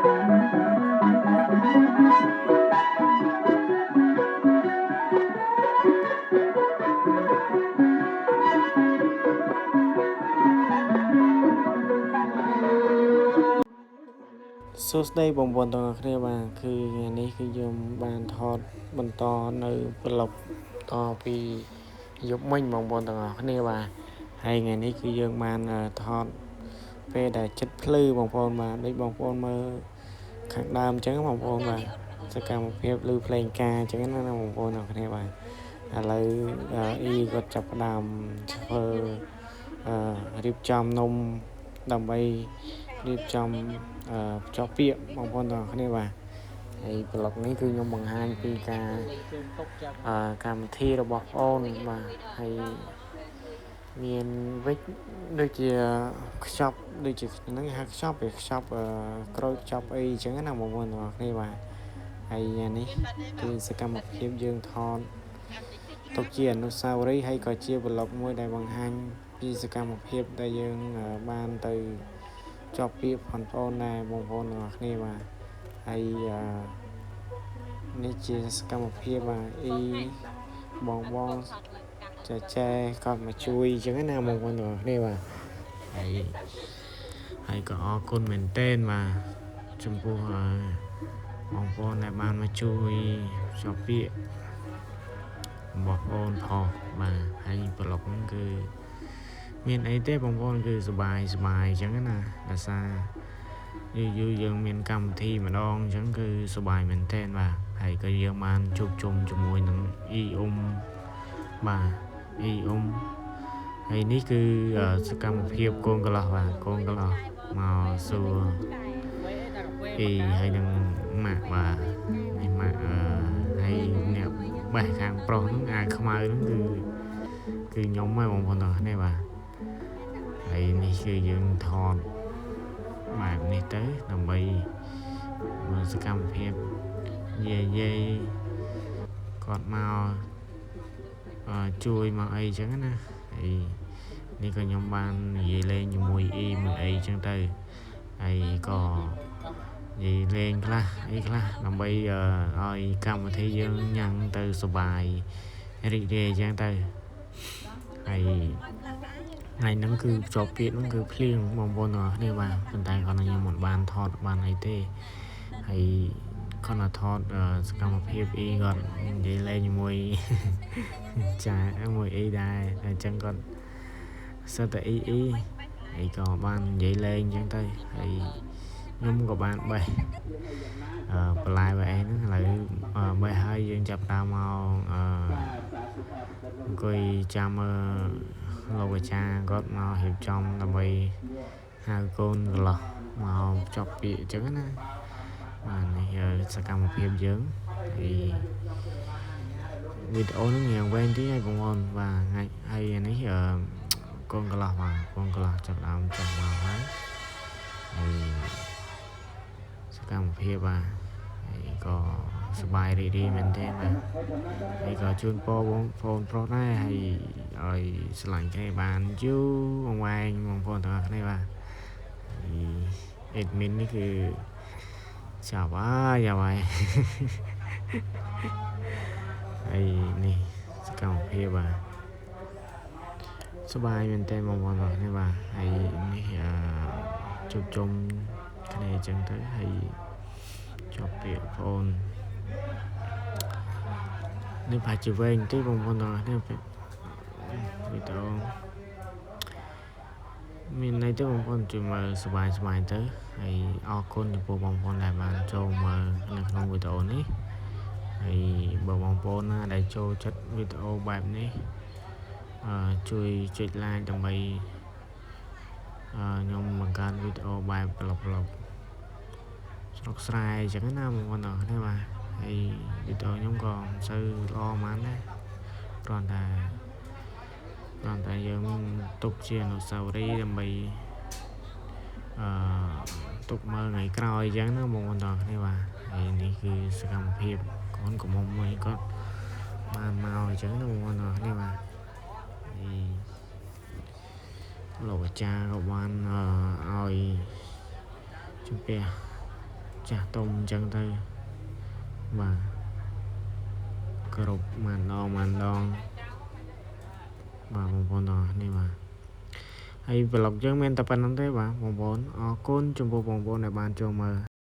សួស្តីបងប្អូនទាំងអស់គ្នាបាទគឺថ្ងៃនេះគឺយើងបានថតបន្តនៅប្លុកតពីយប់មិញបងប្អូនទាំងអស់គ្នាបាទហើយថ្ងៃនេះគឺយើងបានថតពេលដែលចិត្តភ្លឺបងប្អូនបាទដូចបងប្អូនមើលខាងដើមអញ្ចឹងបងប្អូនបាទសកម្មភាពឬភ្លេងការអញ្ចឹងណាបងប្អូនទាំងអស់គ្នាបាទឥឡូវអ៊ីគាត់ចាប់ផ្ដើមធ្វើរៀបចំនំដើម្បីរៀបចំចប់ពាក្យបងប្អូនទាំងអស់គ្នាបាទហើយប្លុកនេះគឺខ្ញុំបង្ហាញពីការកម្មវិធីរបស់បងប្អូនបាទហើយមានវិចដូចជាខ្ចប់ដូចជាហ្នឹងហៅខ្ចប់ក្រូចខ្ចប់អីអញ្ចឹងណាបងប្អូនទាំងអស់គ្នាបាទហើយនេះគឺសកម្មភាពយើងថតទុកជាអនុស្សាវរីយ៍ហើយក៏ជាប្លុកមួយដែលបង្ហាញពីសកម្មភាពដែលយើងបានទៅជាប់ពាក្យបងប្អូនដែរបងប្អូនទាំងអស់គ្នាបាទហើយនេះជាសកម្មភាពបាទអ៊ីបងចែគាត់មកជួយអញ្ចឹងណាបងប្អូនទាំងអស់គ្នាបាទហើយក៏អរគុណមែនទែនបាទចំពោះបងប្អូនដែលបានមកជួយជាប់ពាក្យបងប្អូនផងបាទហើយប្លុកហ្នឹងគឺមានអីទេបងប្អូនគឺសប្បាយអញ្ចឹងណាដោយសារយូរយើងមានកម្មវិធីម្ដងអញ្ចឹងគឺសប្បាយមែនទែនបាទហើយក៏យើងបានជួបជុំជាមួយនឹងអ៊ីបាទអ៊ីហើយនេះគឺសកម្មភាពកូនកន្លោះបាទកូនកន្លោះមកសួរអ៊ីហើយនឹងម៉ាក់បាទហើយម៉ាក់ហើយអ្នកបេះខាងប្រុសហ្នឹងអាខ្មៅហ្នឹងគឺខ្ញុំហើយបងប្អូនទាំងអស់គ្នាបាទហើយនេះគឺយើងថតបែបនេះទៅដើម្បីមើលសកម្មភាពយាយគាត់មកជួយមកអីចឹងណាហើយនេះក៏ខ្ញុំបាននិយាយលេងជាមួយអ៊ីមួយអីចឹងទៅហើយក៏និយាយលេងខ្លះអីខ្លះដើម្បីឲ្យកម្មវិធីយើងញ៉ាំងទៅសុបាយរីករាយចឹងទៅហើយថ្ងៃហ្នឹងគឺជាប់ពាក្យហ្នឹងគឺភ្លៀងបងប្អូនទាំងអស់គ្នាបាទប៉ុន្តែគាត់ខ្ញុំមិនបានថតបានអីទេហើយគាត់ថតសកម្មភាពអ៊ីគាត់និយាយលេងជាមួយចាមួយអ៊ីដែរអញ្ចឹងគាត់សិតតែអ៊ីហើយក៏បាននិយាយលេងអញ្ចឹងទៅហើយខ្ញុំក៏បានបេះបន្លែបែហ្នឹងឥឡូវបេះហើយយើងចាប់តាមមកអង្គុយចាំលោកអាចារ្យគាត់មករៀបចំដើម្បីហៅកូនកន្លោះមកចប់ពាក្យអញ្ចឹងណាបាទនេះសកម្មភាពយើងហើយវីដេអូហ្នឹងយ៉ាងវែងតិចហើយបងប្អូនបាទហើយនេះកូនកន្លោះបាទកូនកន្លោះចាប់ដើមចាំមកហើយសកម្មភាពបាទហើយក៏សប្បាយរីករាយមែនទេបាទហើយក៏ជូនពរបងប្អូនប្រុសដែរហើយឲ្យឆ្លាញ់គ្នាបានយូរអង្វែងបងប្អូនទាំងអស់គ្នាបាទអេដមីននេះគឺចាប់ហើយហើយនេះសកម្មភាពបាទសប្បាយមែនទេបងប្អូនទាំងអស់គ្នាបាទហើយនេះជួបជុំគ្នាអញ្ចឹងទៅហើយជាប់ពាក្យបងប្អូននេះប្រហែលជាវែងតិចបងប្អូនទាំងអស់គ្នាវីដេអូមានន័យទៅបងប្អូនជួយមើលសប្បាយទៅហើយអរគុណចំពោះបងប្អូនដែលបានចូលមើលនៅក្នុងវីដេអូនេះហើយបើបងប្អូនណាដែលចូលចិត្តវីដេអូបែបនេះជួយចុច like ដើម្បីខ្ញុំបង្កើតវីដេអូបែបប្លុកស្រុកស្រែអញ្ចឹងណាបងប្អូនទាំងអស់គ្នាបាទហើយវីដេអូខ្ញុំក៏មិនសូវល្អប៉ុន្មានដែរគ្រាន់តែយើងទុកជាអនុស្សាវរីយ៍ដើម្បីទុកមើលថ្ងៃក្រោយអញ្ចឹងណាបងប្អូនទាំងអស់គ្នាបាទហើយនេះគឺសកម្មភាពកូនកំមុំមួយគាត់បានមកអញ្ចឹងណាបងប្អូនទាំងអស់គ្នាបាទលោកអាចារ្យក៏បានឲ្យជំពះ ចាស់ទុំអញ្ចឹងទៅបាទគ្រប់ម៉ានដងបាទបងប្អូនទាំងអស់គ្នាបាទហើយប្លុកយើងមានតែប៉ុណ្្នឹងទេបាទបងប្អូនអរគុណចំពោះបងប្អូនដែលបានចូលមើល